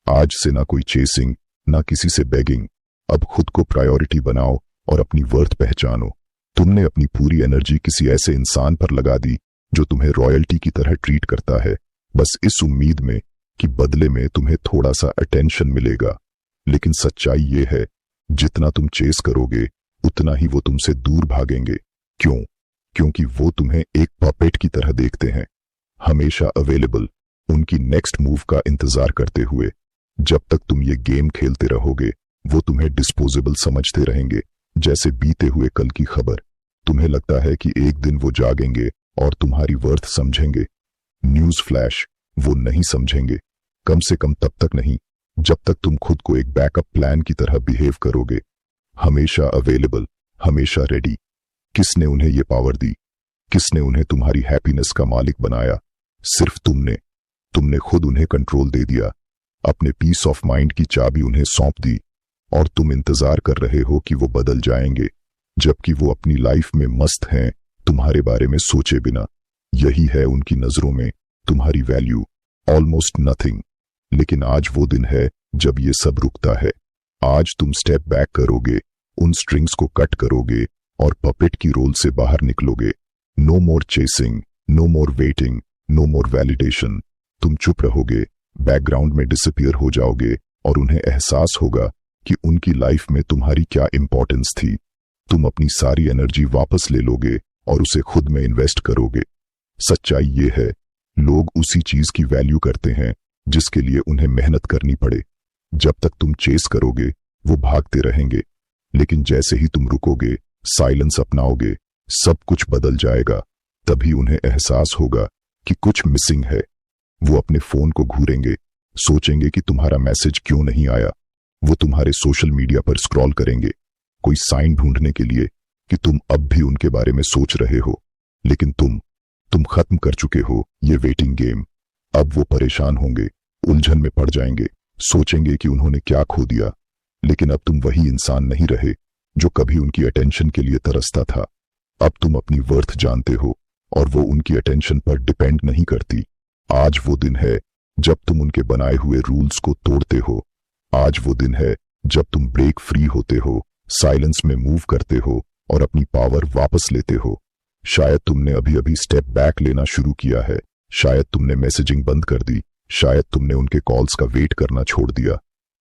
आज से ना कोई चेसिंग, ना किसी से बेगिंग। अब खुद को प्रायोरिटी बनाओ और अपनी वर्थ पहचानो। तुमने अपनी पूरी एनर्जी किसी ऐसे इंसान पर लगा दी जो तुम्हें रॉयल्टी की तरह ट्रीट करता है, बस इस उम्मीद में कि बदले में तुम्हें थोड़ा सा अटेंशन मिलेगा। लेकिन सच्चाई ये है, जितना तुम चेस करोगे उतना ही वो तुमसे दूर भागेंगे। क्यों? क्योंकि वो तुम्हें एक पपेट की तरह देखते हैं, हमेशा अवेलेबल, उनकी नेक्स्ट मूव का इंतजार करते हुए। जब तक तुम ये गेम खेलते रहोगे वो तुम्हें डिस्पोजेबल समझते रहेंगे, जैसे बीते हुए कल की खबर। तुम्हें लगता है कि एक दिन वो जागेंगे और तुम्हारी वर्थ समझेंगे। न्यूज फ्लैश, वो नहीं समझेंगे, कम से कम तब तक नहीं जब तक तुम खुद को एक बैकअप प्लान की तरह बिहेव करोगे। हमेशा अवेलेबल, हमेशा रेडी। किसने उन्हें ये पावर दी? किसने उन्हें तुम्हारी हैप्पीनेस का मालिक बनाया? सिर्फ तुमने। तुमने खुद उन्हें कंट्रोल दे दिया, अपने पीस ऑफ माइंड की चाबी उन्हें सौंप दी, और तुम इंतजार कर रहे हो कि वो बदल जाएंगे, जबकि वो अपनी लाइफ में मस्त हैं, तुम्हारे बारे में सोचे बिना। यही है उनकी नजरों में तुम्हारी वैल्यू, ऑलमोस्ट नथिंग। लेकिन आज वो दिन है जब ये सब रुकता है। आज तुम स्टेप बैक करोगे, उन स्ट्रिंग्स को कट करोगे और पपेट की रोल से बाहर निकलोगे। नो मोर चेसिंग, नो मोर वेटिंग, नो मोर वैलिडेशन। तुम चुप रहोगे, बैकग्राउंड में डिसअपीयर हो जाओगे, और उन्हें एहसास होगा कि उनकी लाइफ में तुम्हारी क्या इंपॉर्टेंस थी। तुम अपनी सारी एनर्जी वापस ले लोगे और उसे खुद में इन्वेस्ट करोगे। सच्चाई ये है, लोग उसी चीज की वैल्यू करते हैं जिसके लिए उन्हें मेहनत करनी पड़े। जब तक तुम चेस करोगे वो भागते रहेंगे, लेकिन जैसे ही तुम रुकोगे, साइलेंस अपनाओगे, सब कुछ बदल जाएगा। तभी उन्हें एहसास होगा कि कुछ मिसिंग है। वो अपने फोन को घूरेंगे, सोचेंगे कि तुम्हारा मैसेज क्यों नहीं आया। वो तुम्हारे सोशल मीडिया पर स्क्रॉल करेंगे, कोई साइन ढूंढने के लिए कि तुम अब भी उनके बारे में सोच रहे हो। लेकिन तुम खत्म कर चुके हो ये वेटिंग गेम। अब वो परेशान होंगे, उलझन में पड़ जाएंगे, सोचेंगे कि उन्होंने क्या खो दिया। लेकिन अब तुम वही इंसान नहीं रहे जो कभी उनकी अटेंशन के लिए तरसता था। अब तुम अपनी वर्थ जानते हो, और वो उनकी अटेंशन पर डिपेंड नहीं करती। आज वो दिन है जब तुम उनके बनाए हुए रूल्स को तोड़ते हो। आज वो दिन है जब तुम ब्रेक फ्री होते हो, साइलेंस में मूव करते हो और अपनी पावर वापस लेते हो। शायद तुमने अभी अभी स्टेप बैक लेना शुरू किया है, शायद तुमने मैसेजिंग बंद कर दी, शायद तुमने उनके कॉल्स का वेट करना छोड़ दिया।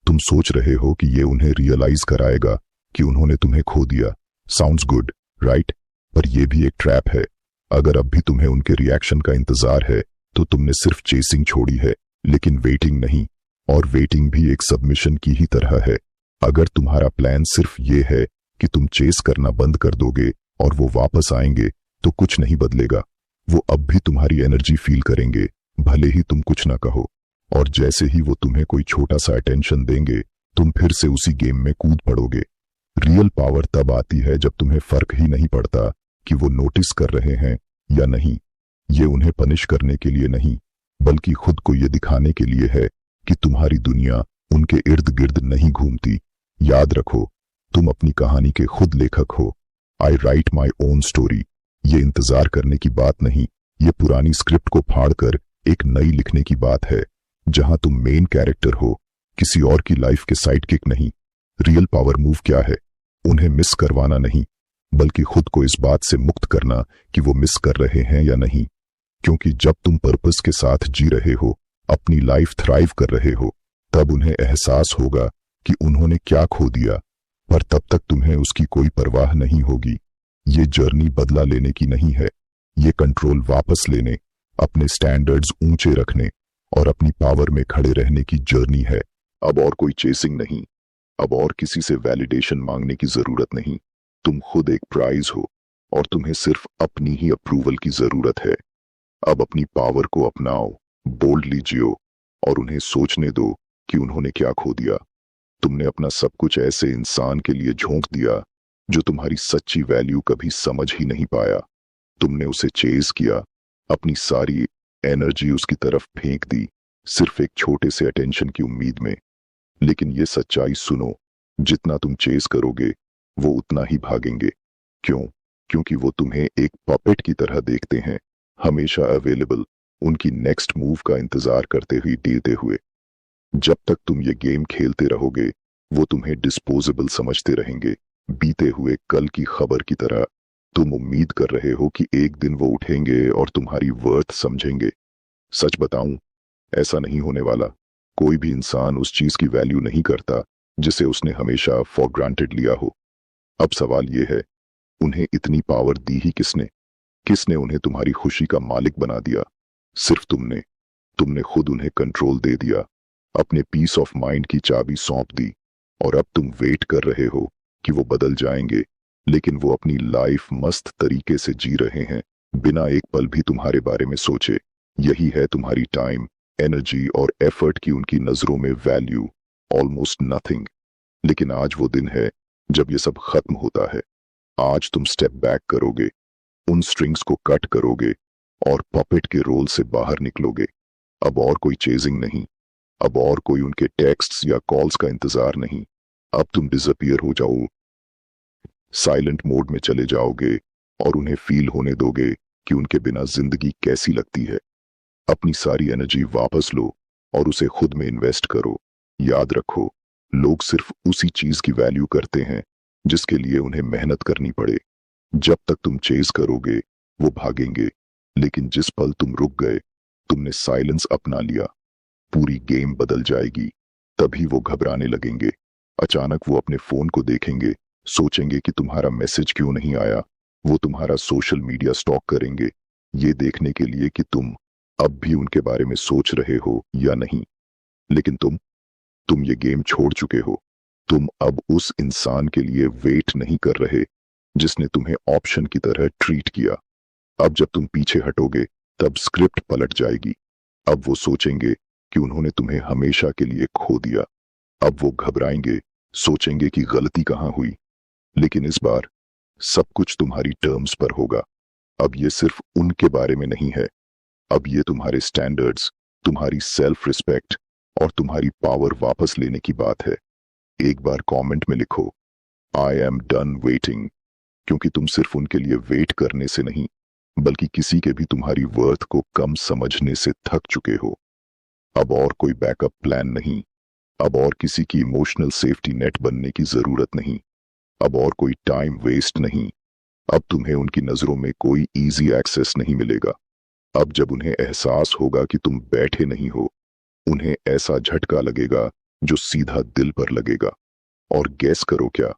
तुम सोच रहे हो कि ये उन्हें रियलाइज कराएगा कि उन्होंने तुम्हें खो दिया। Sounds good, right? पर यह भी एक ट्रैप है। अगर अब भी तुम्हें उनके रिएक्शन का इंतजार है तो तुमने सिर्फ चेसिंग छोड़ी है, लेकिन वेटिंग नहीं। और वेटिंग भी एक सबमिशन की ही तरह है। अगर तुम्हारा प्लान सिर्फ ये है कि तुम चेस करना बंद कर दोगे और वो वापस आएंगे, तो कुछ नहीं बदलेगा। वो अब भी तुम्हारी एनर्जी फील करेंगे, भले ही तुम कुछ ना कहो। और जैसे ही वो तुम्हें कोई छोटा सा अटेंशन देंगे, तुम फिर से उसी गेम में कूद पड़ोगे। रियल पावर तब आती है जब तुम्हें फर्क ही नहीं पड़ता कि वो नोटिस कर रहे हैं या नहीं। ये उन्हें पनिश करने के लिए नहीं, बल्कि खुद को ये दिखाने के लिए है कि तुम्हारी दुनिया उनके इर्द गिर्द नहीं घूमती। याद रखो, तुम अपनी कहानी के खुद लेखक हो। आई राइट माई ओन स्टोरी। ये इंतजार करने की बात नहीं, ये पुरानी स्क्रिप्ट को फाड़कर एक नई लिखने की बात है, जहां तुम मेन कैरेक्टर हो, किसी और की लाइफ के साइड किक नहीं। रियल पावर मूव क्या है? उन्हें मिस करवाना नहीं, बल्कि खुद को इस बात से मुक्त करना कि वो मिस कर रहे हैं या नहीं। क्योंकि जब तुम पर्पस के साथ जी रहे हो, अपनी लाइफ थ्राइव कर रहे हो, तब उन्हें एहसास होगा कि उन्होंने क्या खो दिया, पर तब तक तुम्हें उसकी कोई परवाह नहीं होगी। ये जर्नी बदला लेने की नहीं है, ये कंट्रोल वापस लेने, अपने स्टैंडर्ड्स ऊंचे रखने और अपनी पावर में खड़े रहने की जर्नी है। अब और कोई चेसिंग नहीं, अब और किसी से वैलिडेशन मांगने की जरूरत नहीं। तुम खुद एक प्राइज हो और तुम्हें सिर्फ अपनी ही अप्रूवल की जरूरत है। अब अपनी पावर को अपनाओ, बोल्डली जियो, और उन्हें सोचने दो कि उन्होंने क्या खो दिया। तुमने अपना सब कुछ ऐसे इंसान के लिए झोंक दिया जो तुम्हारी सच्ची वैल्यू कभी समझ ही नहीं पाया। तुमने उसे चेज किया, अपनी सारी एनर्जी उसकी तरफ फेंक दी, सिर्फ एक छोटे से अटेंशन की उम्मीद में। लेकिन ये सच्चाई सुनो, जितना तुम चेज करोगे वो उतना ही भागेंगे। क्यों? क्योंकि वो तुम्हें एक पपेट की तरह देखते हैं, हमेशा अवेलेबल, उनकी नेक्स्ट मूव का इंतजार करते हुए, जब तक तुम ये गेम खेलते रहोगे, वो तुम्हें डिस्पोजेबल समझते रहेंगे, बीते हुए कल की खबर की तरह। तुम उम्मीद कर रहे हो कि एक दिन वो उठेंगे और तुम्हारी वर्थ समझेंगे। सच बताऊं, ऐसा नहीं होने वाला। कोई भी इंसान उस चीज की वैल्यू नहीं करता जिसे उसने हमेशा फॉर ग्रांटेड लिया हो। अब सवाल ये है, उन्हें इतनी पावर दी ही किसने? किसने उन्हें तुम्हारी खुशी का मालिक बना दिया? सिर्फ तुमने। तुमने खुद उन्हें कंट्रोल दे दिया, अपने पीस ऑफ माइंड की चाबी सौंप दी। और अब तुम वेट कर रहे हो कि वो बदल जाएंगे, लेकिन वो अपनी लाइफ मस्त तरीके से जी रहे हैं, बिना एक पल भी तुम्हारे बारे में सोचे। यही है तुम्हारी टाइम, एनर्जी और एफर्ट की उनकी नजरों में वैल्यू, ऑलमोस्ट नथिंग। लेकिन आज वो दिन है जब ये सब खत्म होता है। आज तुम स्टेप बैक करोगे, उन स्ट्रिंग्स को कट करोगे और पपेट के रोल से बाहर निकलोगे। अब और कोई चेजिंग नहीं, अब और कोई उनके टेक्स्ट्स या कॉल्स का इंतजार नहीं। अब तुम डिसअपियर हो जाओ, साइलेंट मोड में चले जाओगे और उन्हें फील होने दोगे कि उनके बिना जिंदगी कैसी लगती है। अपनी सारी एनर्जी वापस लो और उसे खुद में इन्वेस्ट करो। याद रखो, लोग सिर्फ उसी चीज की वैल्यू करते हैं जिसके लिए उन्हें मेहनत करनी पड़े। जब तक तुम चेज करोगे, वो भागेंगे। लेकिन जिस पल तुम रुक गए, तुमने साइलेंस अपना लिया, पूरी गेम बदल जाएगी। तभी वो घबराने लगेंगे। अचानक वो अपने फोन को देखेंगे, सोचेंगे कि तुम्हारा मैसेज क्यों नहीं आया। वो तुम्हारा सोशल मीडिया स्टॉक करेंगे, ये देखने के लिए कि तुम अब भी उनके बारे में सोच रहे हो या नहीं। लेकिन तुम ये गेम छोड़ चुके हो। तुम अब उस इंसान के लिए वेट नहीं कर रहे जिसने तुम्हें ऑप्शन की तरह ट्रीट किया। अब जब तुम पीछे हटोगे, तब स्क्रिप्ट पलट जाएगी। अब वो सोचेंगे कि उन्होंने तुम्हें हमेशा के लिए खो दिया। अब वो घबराएंगे, सोचेंगे कि गलती कहां हुई। लेकिन इस बार सब कुछ तुम्हारी टर्म्स पर होगा। अब ये सिर्फ उनके बारे में नहीं है, अब ये तुम्हारे स्टैंडर्ड्स, तुम्हारी सेल्फ रिस्पेक्ट और तुम्हारी पावर वापस लेने की बात है। एक बार कमेंट में लिखो, आई एम डन वेटिंग, क्योंकि तुम सिर्फ उनके लिए वेट करने से नहीं, बल्कि किसी के भी तुम्हारी वर्थ को कम समझने से थक चुके हो। अब और कोई बैकअप प्लान नहीं, अब और किसी की इमोशनल सेफ्टी नेट बनने की जरूरत नहीं, अब और कोई टाइम वेस्ट नहीं। अब तुम्हें उनकी नजरों में कोई इजी एक्सेस नहीं मिलेगा। अब जब उन्हें एहसास होगा कि तुम बैठे नहीं हो, उन्हें ऐसा झटका लगेगा जो सीधा दिल पर लगेगा। और गैस करो क्या,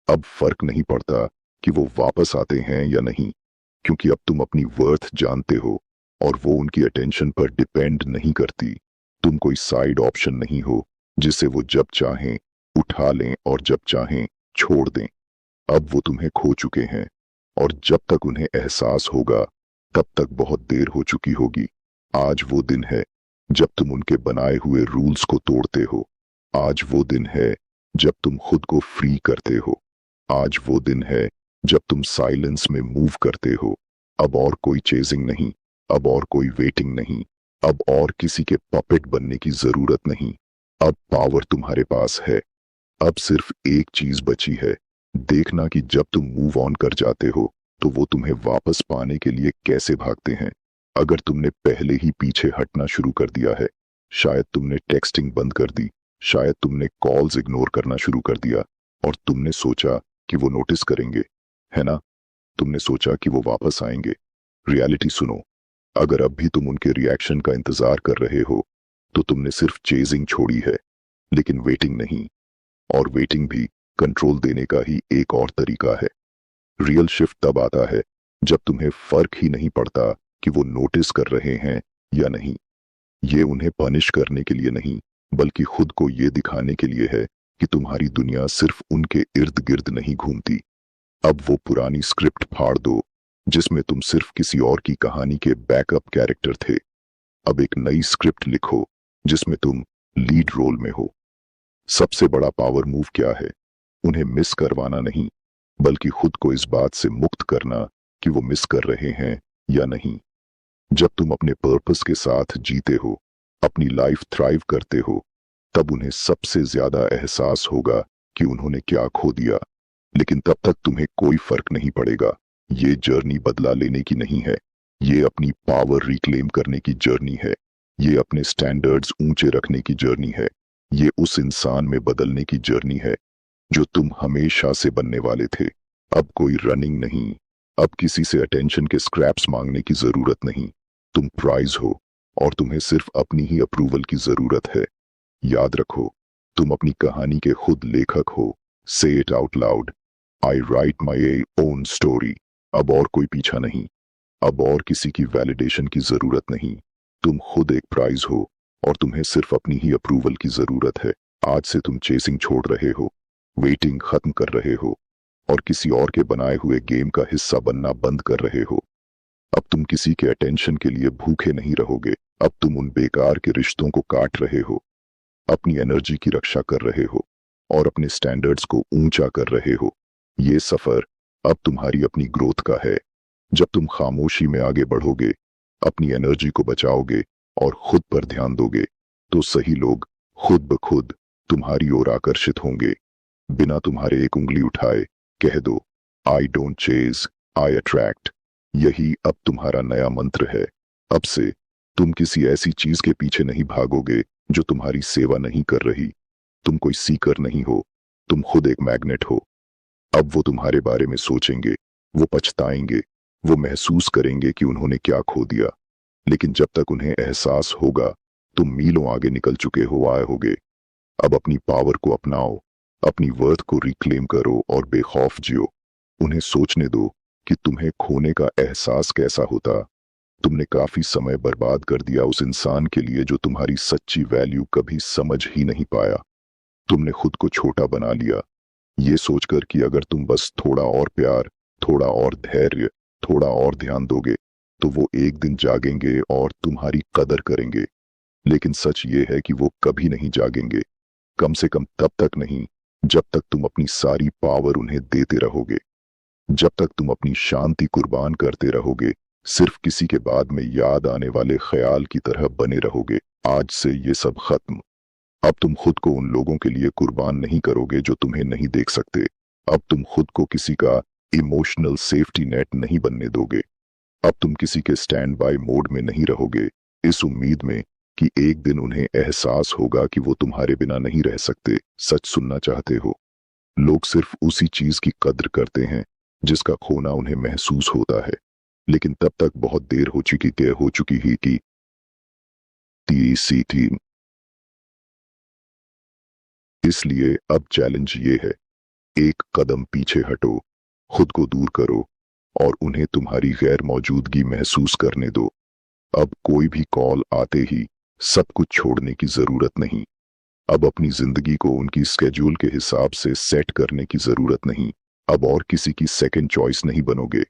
अब फर्क नहीं पड़ता कि वो वापस आते हैं या नहीं, क्योंकि अब तुम अपनी वर्थ जानते हो और वो उनकी अटेंशन पर डिपेंड नहीं करती। तुम कोई साइड ऑप्शन नहीं हो जिसे वो जब चाहें उठा लें और जब चाहें छोड़ दें। अब वो तुम्हें खो चुके हैं, और जब तक उन्हें एहसास होगा, तब तक बहुत देर हो चुकी होगी। आज वो दिन है जब तुम उनके बनाए हुए रूल्स को तोड़ते हो। आज वो दिन है जब तुम खुद को फ्री करते हो। आज वो दिन है जब तुम साइलेंस में मूव करते हो। अब और कोई चेजिंग नहीं, अब और कोई वेटिंग नहीं, अब और किसी के पपेट बनने की जरूरत नहीं। अब पावर तुम्हारे पास है। अब सिर्फ एक चीज बची है, देखना कि जब तुम मूव ऑन कर जाते हो तो वो तुम्हें वापस पाने के लिए कैसे भागते हैं। अगर तुमने पहले ही पीछे हटना शुरू कर दिया है, शायद तुमने टेक्सटिंग बंद कर दी, शायद तुमने कॉल्स इग्नोर करना शुरू कर दिया, और तुमने सोचा कि वो नोटिस करेंगे, है ना? तुमने सोचा कि वो वापस आएंगे। रियलिटी सुनो, अगर अब भी तुम उनके रिएक्शन का इंतजार कर रहे हो, तो तुमने सिर्फ चेजिंग छोड़ी है, लेकिन वेटिंग नहीं। और वेटिंग भी कंट्रोल देने का ही एक और तरीका है। रियल शिफ्ट तब आता है जब तुम्हें फर्क ही नहीं पड़ता कि वो नोटिस कर रहे हैं या नहीं। ये उन्हें पनिश करने के लिए नहीं, बल्कि खुद को ये दिखाने के लिए है कि तुम्हारी दुनिया सिर्फ उनके इर्द गिर्द नहीं घूमती। अब वो पुरानी स्क्रिप्ट फाड़ दो जिसमें तुम सिर्फ किसी और की कहानी के बैकअप कैरेक्टर थे। अब एक नई स्क्रिप्ट लिखो जिसमें तुम लीड रोल में हो। सबसे बड़ा पावर मूव क्या है? उन्हें मिस करवाना नहीं, बल्कि खुद को इस बात से मुक्त करना कि वो मिस कर रहे हैं या नहीं। जब तुम अपने पर्पस के साथ जीते हो, अपनी लाइफ थ्राइव करते हो, तब उन्हें सबसे ज्यादा एहसास होगा कि उन्होंने क्या खो दिया। लेकिन तब तक तुम्हें कोई फर्क नहीं पड़ेगा। ये जर्नी बदला लेने की नहीं है, ये अपनी पावर रिक्लेम करने की जर्नी है। ये अपने स्टैंडर्ड्स ऊंचे रखने की जर्नी है। ये उस इंसान में बदलने की जर्नी है जो तुम हमेशा से बनने वाले थे। अब कोई रनिंग नहीं, अब किसी से अटेंशन के स्क्रैप्स मांगने की जरूरत नहीं। तुम प्राइज हो और तुम्हें सिर्फ अपनी ही अप्रूवल की जरूरत है। याद रखो, तुम अपनी कहानी के खुद लेखक हो। से it out loud, I right my own story. अब और कोई पीछा नहीं, अब और किसी की वैलिडेशन की जरूरत नहीं। तुम खुद एक प्राइज हो और तुम्हें सिर्फ अपनी ही अप्रूवल की जरूरत है। आज से तुम चेसिंग छोड़ रहे हो, वेटिंग खत्म कर रहे हो और किसी और के बनाए हुए गेम का हिस्सा बनना बंद कर रहे हो। अब तुम किसी के अटेंशन के लिए भूखे नहीं रहोगे। अब तुम उन बेकार के रिश्तों को काट रहे हो, अपनी एनर्जी की रक्षा कर रहे हो और अपने स्टैंडर्ड्स को ऊंचा कर रहे हो। ये सफर अब तुम्हारी अपनी ग्रोथ का है। जब तुम खामोशी में आगे बढ़ोगे, अपनी एनर्जी को बचाओगे और खुद पर ध्यान दोगे, तो सही लोग खुद ब खुद तुम्हारी ओर आकर्षित होंगे। बिना तुम्हारे एक उंगली उठाए कह दो, आई डोंट चेज, आई अट्रैक्ट। यही अब तुम्हारा नया मंत्र है। अब से तुम किसी ऐसी चीज के पीछे नहीं भागोगे जो तुम्हारी सेवा नहीं कर रही। तुम कोई सीकर नहीं हो, तुम खुद एक मैग्नेट हो। अब वो तुम्हारे बारे में सोचेंगे, वो पछताएंगे, वो महसूस करेंगे कि उन्होंने क्या खो दिया। लेकिन जब तक उन्हें एहसास होगा तुम मीलों आगे निकल चुके हो आए होगे। अब अपनी पावर को अपनाओ, अपनी वर्थ को रिक्लेम करो और बेखौफ जियो। उन्हें सोचने दो कि तुम्हें खोने का एहसास कैसा होता। तुमने काफी समय बर्बाद कर दिया उस इंसान के लिए जो तुम्हारी सच्ची वैल्यू कभी समझ ही नहीं पाया। तुमने खुद को छोटा बना लिया, ये सोचकर कि अगर तुम बस थोड़ा और प्यार, थोड़ा और धैर्य, थोड़ा और ध्यान दोगे तो वो एक दिन जागेंगे और तुम्हारी कदर करेंगे। लेकिन सच ये है कि वो कभी नहीं जागेंगे, कम से कम तब तक नहीं जब तक तुम अपनी सारी पावर उन्हें देते रहोगे, जब तक तुम अपनी शांति कुर्बान करते रहोगे, सिर्फ किसी के बाद में याद आने वाले ख्याल की तरह बने रहोगे। आज से ये सब खत्म। अब तुम खुद को उन लोगों के लिए कुर्बान नहीं करोगे जो तुम्हें नहीं देख सकते। अब तुम खुद को किसी का इमोशनल सेफ्टी नेट नहीं बनने दोगे। अब तुम किसी के स्टैंड बाय मोड में नहीं रहोगे, इस उम्मीद में कि एक दिन उन्हें एहसास होगा कि वो तुम्हारे बिना नहीं रह सकते। सच सुनना चाहते हो? लोग सिर्फ उसी चीज की कद्र करते हैं जिसका खोना उन्हें महसूस होता है, लेकिन तब तक बहुत देर हो चुकी ही कि TCT। इसलिए अब चैलेंज ये है, एक कदम पीछे हटो, खुद को दूर करो और उन्हें तुम्हारी गैर मौजूदगी महसूस करने दो। अब कोई भी कॉल आते ही सब कुछ छोड़ने की जरूरत नहीं। अब अपनी जिंदगी को उनकी स्केड्यूल के हिसाब से सेट करने की जरूरत नहीं। अब और किसी की सेकंड चॉइस नहीं बनोगे।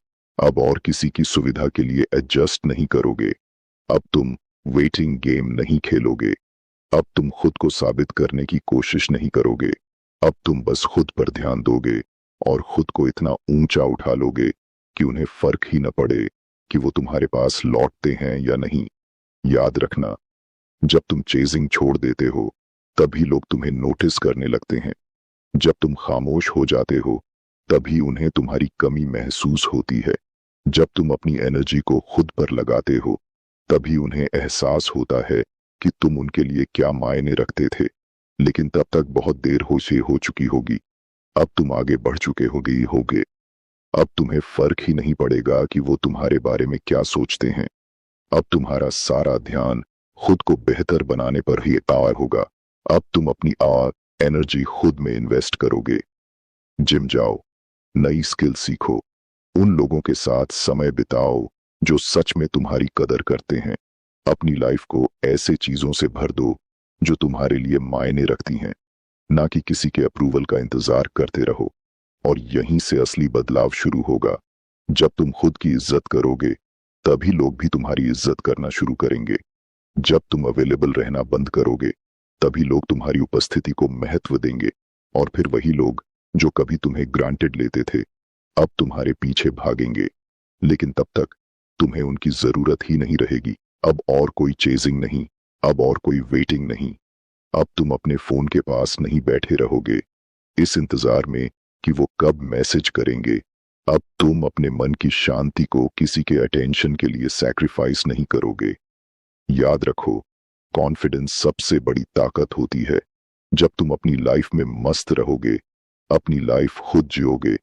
अब और किसी की सुविधा के लिए एडजस्ट नहीं करोगे। अब तुम वेटिंग गेम नहीं खेलोगे। अब तुम खुद को साबित करने की कोशिश नहीं करोगे। अब तुम बस खुद पर ध्यान दोगे और खुद को इतना ऊंचा उठा लोगे कि उन्हें फर्क ही न पड़े कि वो तुम्हारे पास लौटते हैं या नहीं। याद रखना, जब तुम चेजिंग छोड़ देते हो तभी लोग तुम्हें नोटिस करने लगते हैं। जब तुम खामोश हो जाते हो तभी उन्हें तुम्हारी कमी महसूस होती है। जब तुम अपनी एनर्जी को खुद पर लगाते हो तभी उन्हें एहसास होता है कि तुम उनके लिए क्या मायने रखते थे। लेकिन तब तक बहुत देर हो चुकी होगी। अब तुम आगे बढ़ चुके होगे। अब तुम्हें फर्क ही नहीं पड़ेगा कि वो तुम्हारे बारे में क्या सोचते हैं। अब तुम्हारा सारा ध्यान खुद को बेहतर बनाने पर ही आर होगा। अब तुम अपनी एनर्जी खुद में इन्वेस्ट करोगे। जिम जाओ, नई स्किल सीखो, उन लोगों के साथ समय बिताओ जो सच में तुम्हारी कदर करते हैं। अपनी लाइफ को ऐसे चीजों से भर दो जो तुम्हारे लिए मायने रखती हैं, ना कि किसी के अप्रूवल का इंतजार करते रहो। और यहीं से असली बदलाव शुरू होगा। जब तुम खुद की इज्जत करोगे तभी लोग भी तुम्हारी इज्जत करना शुरू करेंगे। जब तुम अवेलेबल रहना बंद करोगे तभी लोग तुम्हारी उपस्थिति को महत्व देंगे। और फिर वही लोग जो कभी तुम्हें ग्रांटेड लेते थे अब तुम्हारे पीछे भागेंगे। लेकिन तब तक तुम्हें उनकी जरूरत ही नहीं रहेगी। अब और कोई चेजिंग नहीं, अब और कोई वेटिंग नहीं। अब तुम अपने फोन के पास नहीं बैठे रहोगे इस इंतजार में कि वो कब मैसेज करेंगे। अब तुम अपने मन की शांति को किसी के अटेंशन के लिए सैक्रिफाइस नहीं करोगे। याद रखो, कॉन्फिडेंस सबसे बड़ी ताकत होती है। जब तुम अपनी लाइफ में मस्त रहोगे, अपनी लाइफ खुद जियोगे,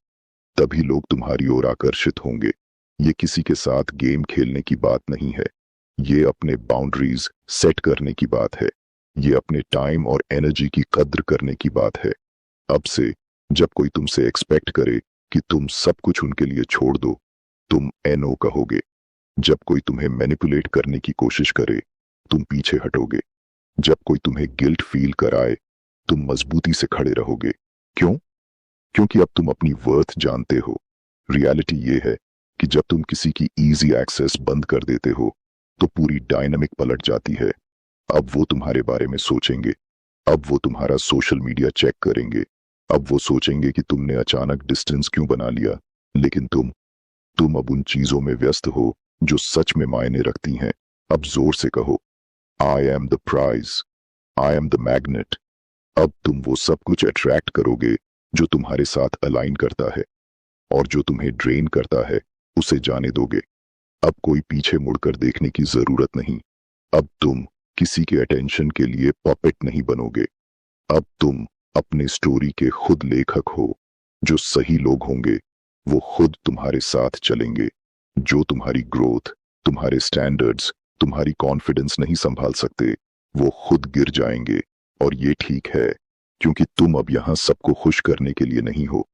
तभी लोग तुम्हारी ओर आकर्षित होंगे। ये किसी के साथ गेम खेलने की बात नहीं है, ये अपने बाउंड्रीज सेट करने की बात है। ये अपने टाइम और एनर्जी की कद्र करने की बात है। अब से जब कोई तुमसे एक्सपेक्ट करे कि तुम सब कुछ उनके लिए छोड़ दो, तुम एनो कहोगे। जब कोई तुम्हें मैनिपुलेट करने की कोशिश करे, तुम पीछे हटोगे। जब कोई तुम्हें गिल्ट फील कराए, तुम मजबूती से खड़े रहोगे। क्यों? क्योंकि अब तुम अपनी वर्थ जानते हो। रियलिटी ये है कि जब तुम किसी की इजी एक्सेस बंद कर देते हो, तो पूरी डायनामिक पलट जाती है। अब वो तुम्हारे बारे में सोचेंगे, अब वो तुम्हारा सोशल मीडिया चेक करेंगे, अब वो सोचेंगे कि तुमने अचानक डिस्टेंस क्यों बना लिया। लेकिन तुम अब उन चीजों में व्यस्त हो जो सच में मायने रखती हैं। अब जोर से कहो, I am the prize, I am the magnet. अब तुम वो सब कुछ अट्रैक्ट करोगे जो तुम्हारे साथ अलाइन करता है, और जो तुम्हें ड्रेन करता है उसे जाने दोगे। अब कोई पीछे मुड़कर देखने की जरूरत नहीं। अब तुम किसी के अटेंशन के लिए पपेट नहीं बनोगे। अब तुम अपने स्टोरी के खुद लेखक हो। जो सही लोग होंगे वो खुद तुम्हारे साथ चलेंगे। जो तुम्हारी ग्रोथ, तुम्हारे स्टैंडर्ड्स, तुम्हारी कॉन्फिडेंस नहीं संभाल सकते, वो खुद गिर जाएंगे। और ये ठीक है, क्योंकि तुम अब यहां सबको खुश करने के लिए नहीं हो।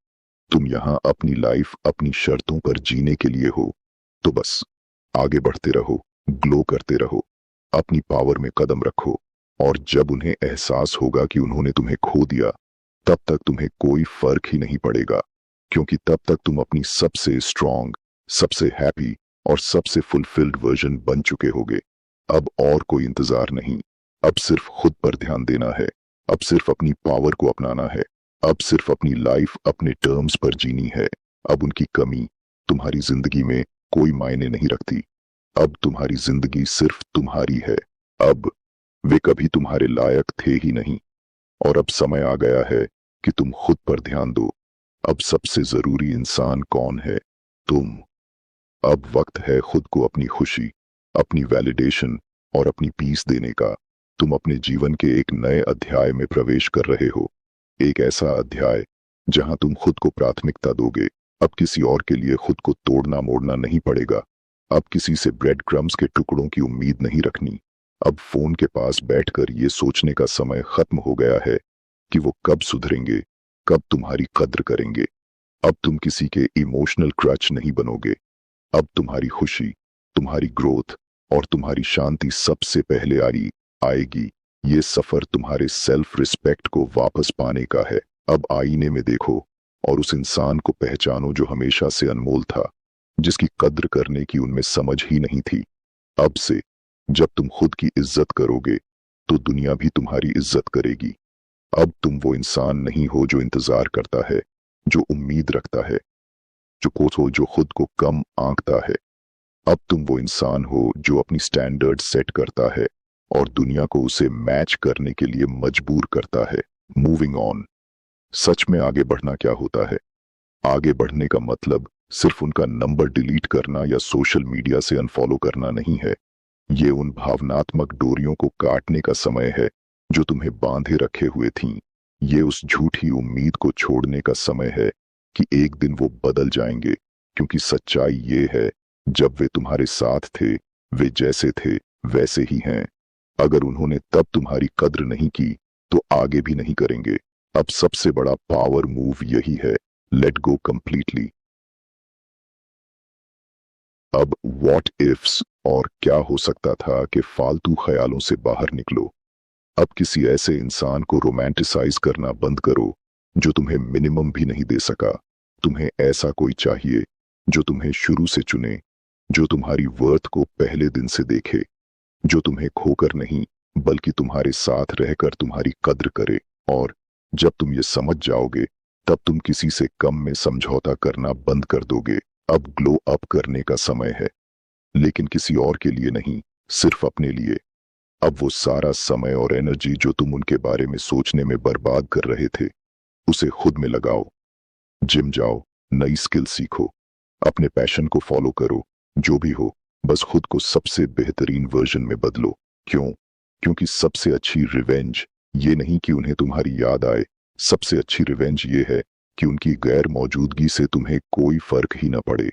तुम यहां अपनी लाइफ अपनी शर्तों पर जीने के लिए हो। तो बस आगे बढ़ते रहो, ग्लो करते रहो, अपनी पावर में कदम रखो। और जब उन्हें एहसास होगा कि उन्होंने तुम्हें खो दिया, तब तक तुम्हें कोई फर्क ही नहीं पड़ेगा, क्योंकि तब तक तुम अपनी सबसे स्ट्रांग, सबसे हैप्पी और सबसे फुलफिल्ड वर्जन बन चुके होगे। अब और कोई इंतजार नहीं। अब सिर्फ खुद पर ध्यान देना है। अब सिर्फ अपनी पावर को अपनाना है। अब सिर्फ अपनी लाइफ अपने टर्म्स पर जीनी है। अब उनकी कमी तुम्हारी जिंदगी में कोई मायने नहीं रखती। अब तुम्हारी जिंदगी सिर्फ तुम्हारी है। अब वे कभी तुम्हारे लायक थे ही नहीं। और अब समय आ गया है कि तुम खुद पर ध्यान दो। अब सबसे जरूरी इंसान कौन है? तुम। अब वक्त है खुद को अपनी खुशी, अपनी वैलिडेशन और अपनी पीस देने का। तुम अपने जीवन के एक नए अध्याय में प्रवेश कर रहे हो। एक ऐसा अध्याय जहां तुम खुद को प्राथमिकता दोगे। अब किसी और के लिए खुद को तोड़ना मोड़ना नहीं पड़ेगा। अब किसी से ब्रेड क्रम्स के टुकड़ों की उम्मीद नहीं रखनी। अब फोन के पास बैठकर ये सोचने का समय खत्म हो गया है कि वो कब सुधरेंगे, कब तुम्हारी कद्र करेंगे। अब तुम किसी के इमोशनल क्रच नहीं बनोगे। अब तुम्हारी खुशी, तुम्हारी ग्रोथ और तुम्हारी शांति सबसे पहले आएगी। ये सफर तुम्हारे सेल्फ रिस्पेक्ट को वापस पाने का है। अब आईने में देखो और उस इंसान को पहचानो जो हमेशा से अनमोल था, जिसकी कद्र करने की उनमें समझ ही नहीं थी। अब से जब तुम खुद की इज्जत करोगे, तो दुनिया भी तुम्हारी इज्जत करेगी। अब तुम वो इंसान नहीं हो जो इंतजार करता है, जो उम्मीद रखता है, जो खुद को कम आंकता है। अब तुम वो इंसान हो जो अपनी स्टैंडर्ड सेट करता है और दुनिया को उसे मैच करने के लिए मजबूर करता है। Moving on. सच में आगे बढ़ना क्या होता है? आगे बढ़ने का मतलब सिर्फ उनका नंबर डिलीट करना या सोशल मीडिया से अनफॉलो करना नहीं है। ये उन भावनात्मक डोरियों को काटने का समय है जो तुम्हें बांधे रखे हुए थीं। ये उस झूठी उम्मीद को छोड़ने का समय है कि एक दिन वो बदल जाएंगे, क्योंकि सच्चाई ये है, जब वे तुम्हारे साथ थे, वे जैसे थे वैसे ही हैं। अगर उन्होंने तब तुम्हारी कद्र नहीं की, तो आगे भी नहीं करेंगे। अब सबसे बड़ा पावर मूव यही है, लेट गो कंप्लीटली। अब व्हाट इफ्स और क्या हो सकता था कि फालतू ख्यालों से बाहर निकलो। अब किसी ऐसे इंसान को रोमांटिसाइज करना बंद करो जो तुम्हें मिनिमम भी नहीं दे सका। तुम्हें ऐसा कोई चाहिए जो तुम्हें शुरू से चुने, जो तुम्हारी वर्थ को पहले दिन से देखे, जो तुम्हें खोकर नहीं बल्कि तुम्हारे साथ रहकर तुम्हारी कद्र करे। और जब तुम ये समझ जाओगे, तब तुम किसी से कम में समझौता करना बंद कर दोगे। अब ग्लो अप करने का समय है, लेकिन किसी और के लिए नहीं, सिर्फ अपने लिए। अब वो सारा समय और एनर्जी जो तुम उनके बारे में सोचने में बर्बाद कर रहे थे, उसे खुद में लगाओ। जिम जाओ, नई स्किल सीखो, अपने पैशन को फॉलो करो। जो भी हो, बस खुद को सबसे बेहतरीन वर्जन में बदलो। क्यों? क्योंकि सबसे अच्छी रिवेंज ये नहीं कि उन्हें तुम्हारी याद आए। सबसे अच्छी रिवेंज ये है कि उनकी गैर मौजूदगी से तुम्हें कोई फर्क ही न पड़े।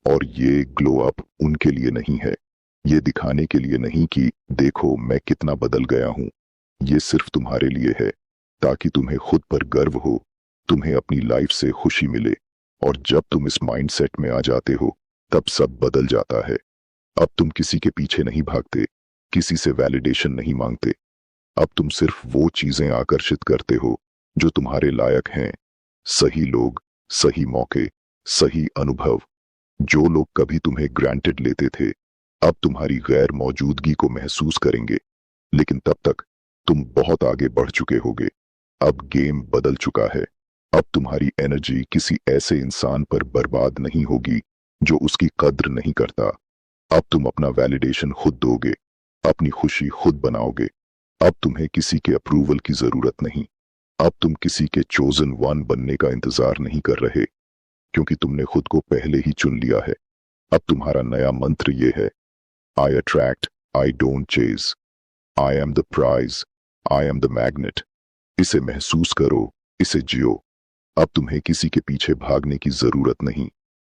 और ये ग्लो अप उनके लिए नहीं है, ये दिखाने के लिए नहीं कि देखो मैं कितना बदल गया हूं। ये सिर्फ तुम्हारे लिए है, ताकि तुम्हें खुद पर गर्व हो, तुम्हें अपनी लाइफ से खुशी मिले। और जब तुम इस माइंडसेट में आ जाते हो, तब सब बदल जाता है। अब तुम किसी के पीछे नहीं भागते, किसी से वैलिडेशन नहीं मांगते। अब तुम सिर्फ वो चीजें आकर्षित करते हो जो तुम्हारे लायक हैं। सही लोग, सही मौके, सही अनुभव। जो लोग कभी तुम्हें ग्रांटेड लेते थे, अब तुम्हारी गैर मौजूदगी को महसूस करेंगे। लेकिन तब तक तुम बहुत आगे बढ़ चुके होगे। अब गेम बदल चुका है। अब तुम्हारी एनर्जी किसी ऐसे इंसान पर बर्बाद नहीं होगी जो उसकी कद्र नहीं करता। अब तुम अपना वैलिडेशन खुद दोगे, अपनी खुशी खुद बनाओगे। अब तुम्हें किसी के अप्रूवल की जरूरत नहीं। अब तुम किसी के चोजन वन बनने का इंतजार नहीं कर रहे, क्योंकि तुमने खुद को पहले ही चुन लिया है। अब तुम्हारा नया मंत्र ये है, I attract, I don't chase, I am the prize, I am the magnet. इसे महसूस करो, इसे जियो। अब तुम्हें किसी के पीछे भागने की जरूरत नहीं।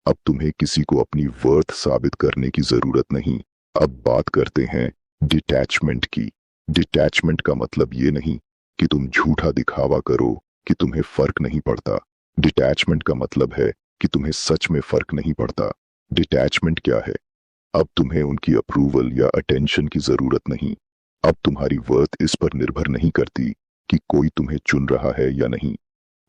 अब तुम्हें किसी को अपनी वर्थ साबित करने की जरूरत नहीं। अब बात करते हैं डिटैचमेंट की। डिटैचमेंट का मतलब ये नहीं कि तुम झूठा दिखावा करो कि तुम्हें फर्क नहीं पड़ता। डिटैचमेंट का मतलब है कि तुम्हें सच में फर्क नहीं पड़ता। डिटैचमेंट क्या है? अब तुम्हें उनकी अप्रूवल या अटेंशन की जरूरत नहीं। अब तुम्हारी वर्थ इस पर निर्भर नहीं करती कि कोई तुम्हें चुन रहा है या नहीं।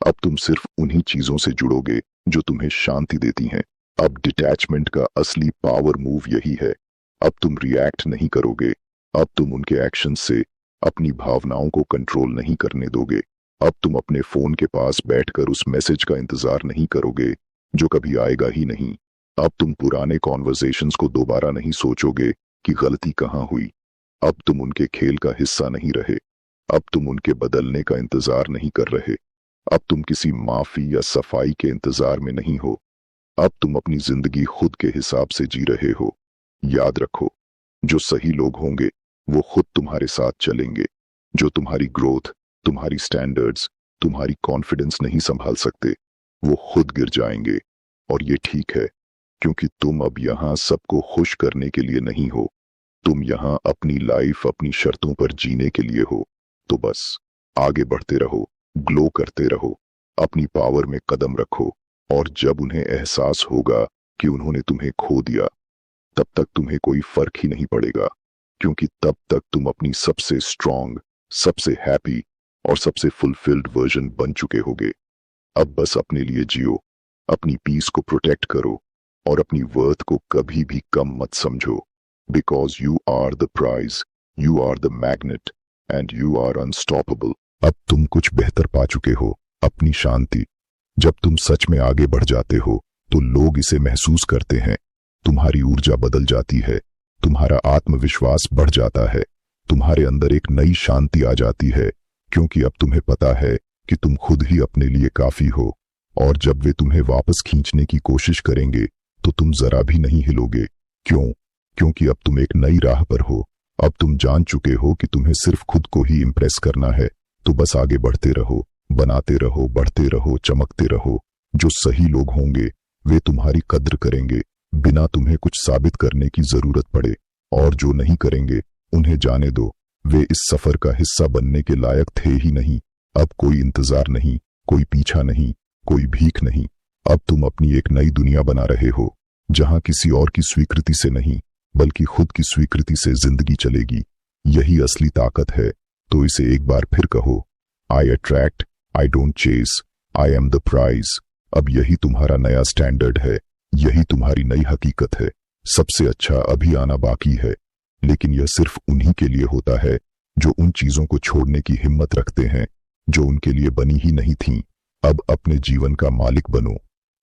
अब तुम सिर्फ उन्हीं चीजों से जुड़ोगे जो तुम्हें शांति देती हैं। अब डिटैचमेंट का असली पावर मूव यही है। अब तुम रिएक्ट नहीं करोगे। अब तुम उनके एक्शन से अपनी भावनाओं को कंट्रोल नहीं करने दोगे। अब तुम अपने फोन के पास बैठकर उस मैसेज का इंतजार नहीं करोगे जो कभी आएगा ही नहीं। अब तुम पुराने कॉन्वर्सेशंस को दोबारा नहीं सोचोगे कि गलती कहाँ हुई। अब तुम उनके खेल का हिस्सा नहीं रहे। अब तुम उनके बदलने का इंतजार नहीं कर रहे। अब तुम किसी माफी या सफाई के इंतजार में नहीं हो। अब तुम अपनी जिंदगी खुद के हिसाब से जी रहे हो। याद रखो, जो सही लोग होंगे वो खुद तुम्हारे साथ चलेंगे। जो तुम्हारी ग्रोथ, तुम्हारी स्टैंडर्ड्स, तुम्हारी कॉन्फिडेंस नहीं संभाल सकते, वो खुद गिर जाएंगे। और ये ठीक है, क्योंकि तुम अब यहां सबको खुश करने के लिए नहीं हो। तुम यहां अपनी लाइफ अपनी शर्तों पर जीने के लिए हो। तो बस आगे बढ़ते रहो, ग्लो करते रहो, अपनी पावर में कदम रखो। और जब उन्हें एहसास होगा कि उन्होंने तुम्हें खो दिया, तब तक तुम्हें कोई फर्क ही नहीं पड़ेगा, क्योंकि तब तक तुम अपनी सबसे स्ट्रांग, सबसे हैप्पी और सबसे फुलफिल्ड वर्जन बन चुके होगे। अब बस अपने लिए जियो, अपनी पीस को प्रोटेक्ट करो और अपनी वर्थ को कभी भी कम मत समझो। Because you are the prize, you are the magnet and you are unstoppable. अब तुम कुछ बेहतर पा चुके हो, अपनी शांति। जब तुम सच में आगे बढ़ जाते हो तो लोग इसे महसूस करते हैं। तुम्हारी ऊर्जा बदल जाती है, तुम्हारा आत्मविश्वास बढ़ जाता है, तुम्हारे अंदर एक नई शांति आ जाती है, क्योंकि अब तुम्हें पता है कि तुम खुद ही अपने लिए काफी हो। और जब वे तुम्हें वापस खींचने की कोशिश करेंगे तो तुम जरा भी नहीं हिलोगे। क्यों? क्योंकि अब तुम एक नई राह पर हो। अब तुम जान चुके हो कि तुम्हें सिर्फ खुद को ही इंप्रेस करना है। तो बस आगे बढ़ते रहो, बनाते रहो, बढ़ते रहो, चमकते रहो। जो सही लोग होंगे वे तुम्हारी कद्र करेंगे बिना तुम्हें कुछ साबित करने की जरूरत पड़े। और जो नहीं करेंगे उन्हें जाने दो, वे इस सफर का हिस्सा बनने के लायक थे ही नहीं। अब कोई इंतजार नहीं, कोई पीछा नहीं, कोई भीख नहीं। अब तुम अपनी एक नई दुनिया बना रहे हो, जहां किसी और की स्वीकृति से नहीं बल्कि खुद की स्वीकृति से जिंदगी चलेगी। यही असली ताकत है। तो इसे एक बार फिर कहो, I attract, I don't chase, I am the prize. अब यही तुम्हारा नया स्टैंडर्ड है, यही तुम्हारी नई हकीकत है। सबसे अच्छा अभी आना बाकी है, लेकिन यह सिर्फ उन्हीं के लिए होता है जो उन चीजों को छोड़ने की हिम्मत रखते हैं जो उनके लिए बनी ही नहीं थीं। अब अपने जीवन का मालिक बनो।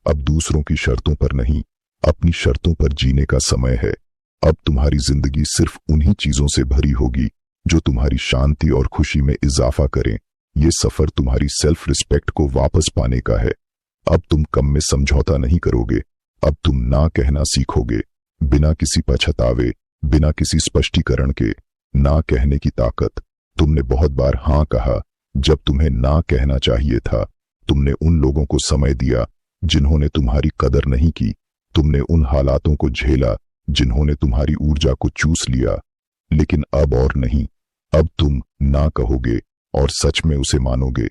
अब दूसरों की शर्तों पर नहीं, अपनी शर्तों पर जीने का समय है। अब तुम्हारी जिंदगी सिर्फ उन्हीं चीजों से भरी होगी जो तुम्हारी शांति और खुशी में इजाफा करें। ये सफर तुम्हारी सेल्फ रिस्पेक्ट को वापस पाने का है। अब तुम कम में समझौता नहीं करोगे। अब तुम ना कहना सीखोगे, बिना किसी पछतावे, बिना किसी स्पष्टीकरण के। ना कहने की ताकत, तुमने बहुत बार हाँ कहा जब तुम्हें ना कहना चाहिए था। तुमने उन लोगों को समय दिया जिन्होंने तुम्हारी कदर नहीं की। तुमने उन हालातों को झेला जिन्होंने तुम्हारी ऊर्जा को चूस लिया। लेकिन अब और नहीं। अब तुम ना कहोगे और सच में उसे मानोगे।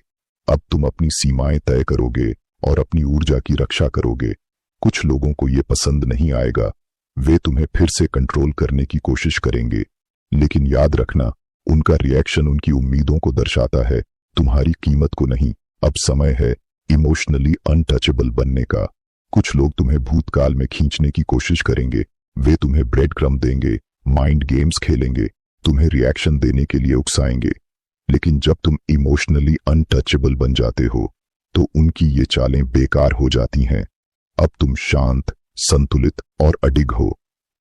अब तुम अपनी सीमाएं तय करोगे और अपनी ऊर्जा की रक्षा करोगे। कुछ लोगों को यह पसंद नहीं आएगा, वे तुम्हें फिर से कंट्रोल करने की कोशिश करेंगे, लेकिन याद रखना, उनका रिएक्शन उनकी उम्मीदों को दर्शाता है, तुम्हारी कीमत को नहीं। अब समय है इमोशनली अनटचेबल बनने का। कुछ लोग तुम्हें भूतकाल में खींचने की कोशिश करेंगे, वे तुम्हें ब्रेड क्रम देंगे, माइंड गेम्स खेलेंगे, तुम्हें रिएक्शन देने के लिए उकसाएंगे। लेकिन जब तुम इमोशनली अनटचेबल बन जाते हो तो उनकी ये चालें बेकार हो जाती हैं। अब तुम शांत, संतुलित और अडिग हो।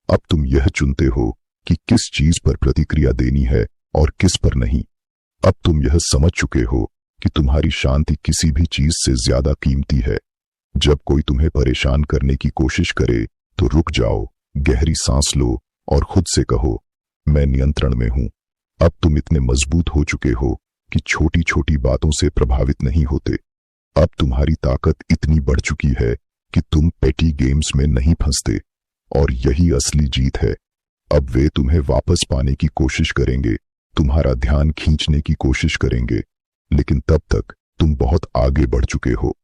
अब तुम यह चुनते हो कि किस चीज पर प्रतिक्रिया देनी है और किस पर नहीं। अब तुम यह समझ चुके हो कि तुम्हारी शांति किसी भी चीज से ज्यादा कीमती है। जब कोई तुम्हें परेशान करने की कोशिश करे तो रुक जाओ, गहरी सांस लो और खुद से कहो, मैं नियंत्रण में हूं। अब तुम इतने मजबूत हो चुके हो कि छोटी छोटी बातों से प्रभावित नहीं होते। अब तुम्हारी ताकत इतनी बढ़ चुकी है कि तुम पेटी गेम्स में नहीं फंसते, और यही असली जीत है। अब वे तुम्हें वापस पाने की कोशिश करेंगे, तुम्हारा ध्यान खींचने की कोशिश करेंगे, लेकिन तब तक तुम बहुत आगे बढ़ चुके हो।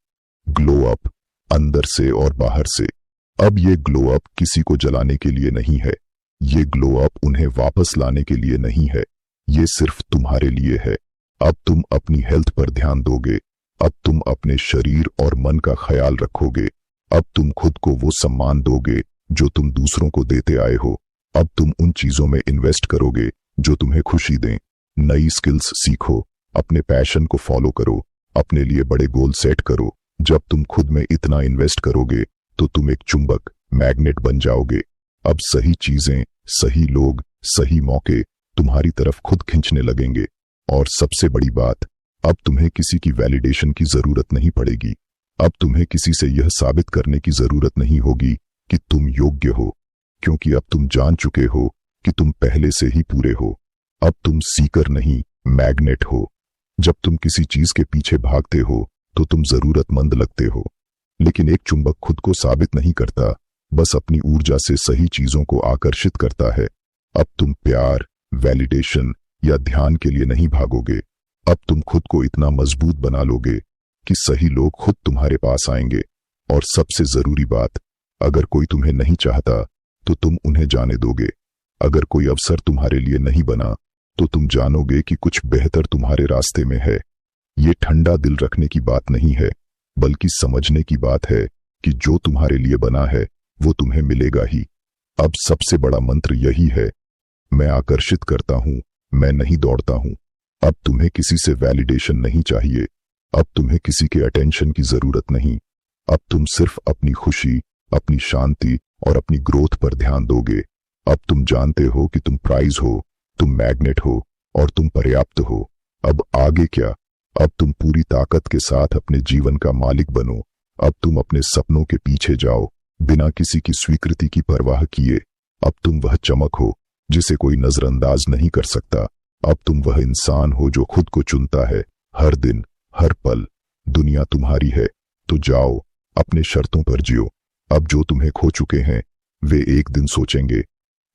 ग्लो अप, अंदर से और बाहर से। अब ये ग्लो अप किसी को जलाने के लिए नहीं है, ये ग्लो अप उन्हें वापस लाने के लिए नहीं है, ये सिर्फ तुम्हारे लिए है। अब तुम अपनी हेल्थ पर ध्यान दोगे, अब तुम अपने शरीर और मन का ख्याल रखोगे, अब तुम खुद को वो सम्मान दोगे जो तुम दूसरों को देते आए हो। अब तुम उन चीजों में इन्वेस्ट करोगे जो तुम्हें खुशी दें। नई स्किल्स सीखो, अपने पैशन को फॉलो करो, अपने लिए बड़े गोल सेट करो। जब तुम खुद में इतना इन्वेस्ट करोगे तो तुम एक चुंबक, मैग्नेट बन जाओगे। अब सही चीजें, सही लोग, सही मौके तुम्हारी तरफ खुद खींचने लगेंगे। और सबसे बड़ी बात, अब तुम्हें किसी की वैलिडेशन की जरूरत नहीं पड़ेगी। अब तुम्हें किसी से यह साबित करने की जरूरत नहीं होगी कि तुम योग्य हो, क्योंकि अब तुम जान चुके हो कि तुम पहले से ही पूरे हो। अब तुम सीकर नहीं, मैग्नेट हो। जब तुम किसी चीज के पीछे भागते हो तो तुम जरूरतमंद लगते हो, लेकिन एक चुंबक खुद को साबित नहीं करता, बस अपनी ऊर्जा से सही चीजों को आकर्षित करता है। अब तुम प्यार, वैलिडेशन या ध्यान के लिए नहीं भागोगे। अब तुम खुद को इतना मजबूत बना लोगे कि सही लोग खुद तुम्हारे पास आएंगे। और सबसे जरूरी बात, अगर कोई तुम्हें नहीं चाहता तो तुम उन्हें जाने दोगे। अगर कोई अवसर तुम्हारे लिए नहीं बना तो तुम जानोगे कि कुछ बेहतर तुम्हारे रास्ते में है। ये ठंडा दिल रखने की बात नहीं है, बल्कि समझने की बात है कि जो तुम्हारे लिए बना है वो तुम्हें मिलेगा ही। अब सबसे बड़ा मंत्र यही है, मैं आकर्षित करता हूं, मैं नहीं दौड़ता हूं। अब तुम्हें किसी से वैलिडेशन नहीं चाहिए, अब तुम्हें किसी के अटेंशन की जरूरत नहीं। अब तुम सिर्फ अपनी खुशी, अपनी शांति और अपनी ग्रोथ पर ध्यान दोगे। अब तुम जानते हो कि तुम प्राइज हो, तुम मैग्नेट हो और तुम पर्याप्त हो। अब आगे क्या? अब तुम पूरी ताकत के साथ अपने जीवन का मालिक बनो। अब तुम अपने सपनों के पीछे जाओ, बिना किसी की स्वीकृति की परवाह किए। अब तुम वह चमक हो जिसे कोई नजरअंदाज नहीं कर सकता। अब तुम वह इंसान हो जो खुद को चुनता है, हर दिन, हर पल। दुनिया तुम्हारी है, तो जाओ, अपने शर्तों पर जियो। अब जो तुम्हें खो चुके हैं वे एक दिन सोचेंगे,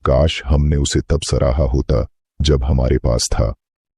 काश हमने उसे तब सराहा होता जब हमारे पास था।